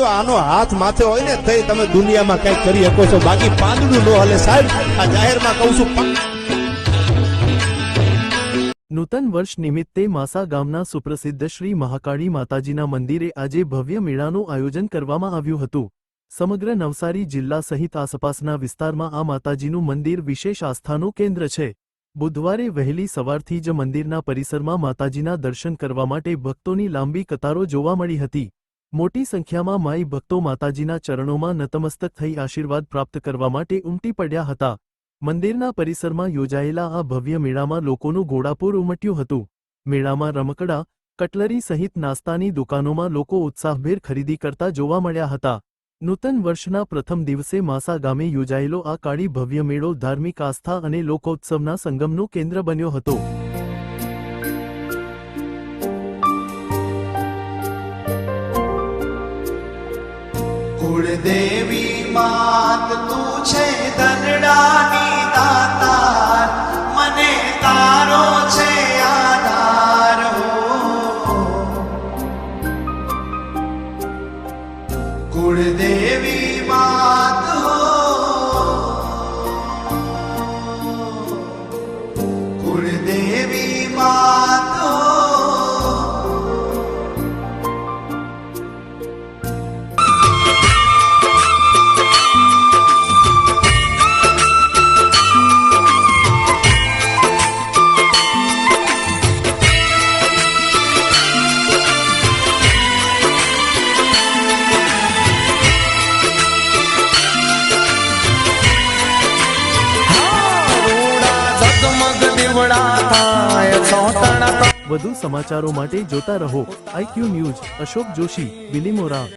તો આનો હાથ માથે હોય ને થઈ તમે દુનિયામાં કઈ કરી શકો છો, બાકી પાંદડું ન હલે સાહેબ. આ જાહેરમાં કહું છું. નૂતન વર્ષ નિમિત્તે માસા ગામના સુપ્રસિદ્ધ શ્રી મહાકાળી માતાજીના મંદિરે આજે ભવ્ય મેળાનું આયોજન કરવામાં આવ્યું હતું. સમગ્ર નવસારી જિલ્લા સહિત આસપાસના વિસ્તારમાં આ માતાજીનું મંદિર વિશેષ આસ્થાનું કેન્દ્ર છે. બુધવારે વહેલી સવારથી જ મંદિરના પરિસરમાં માતાજીના દર્શન કરવા માટે ભક્તોની લાંબી કતારો જોવા મળી હતી. મોટી સંખ્યામાં માઈ ભક્તો માતાજીના ચરણોમાં નતમસ્તક થઈ આશીર્વાદ પ્રાપ્ત કરવા માટે ઉમટી પડ્યા હતા. મંદિરના પરિસરમાં યોજાયેલા આ ભવ્ય મેળામાં લોકોનું ઘોડાપૂર ઉમટ્યું હતું. મેળામાં રમકડા, કટલરી સહિત નાસ્તાની દુકાનોમાં લોકો ઉત્સાહભેર ખરીદી કરતા જોવા મળ્યા હતા. નૂતન વર્ષના પ્રથમ દિવસે માસા ગામે યોજાયેલો આ કાળી ભવ્ય મેળો ધાર્મિક આસ્થા અને લોકોત્સવના સંગમનું કેન્દ્ર બન્યો હતો. કુળદેવી માત તું છે ધનડાની દાતાર, મને તારો છે આધાર હો. કુળદેવી માત હો, કુળદેવી માત હો. વધુ સમાચારો માટે જોતા રહો IQ ન્યૂઝ. અશોક જોશી, બિલીમોરા.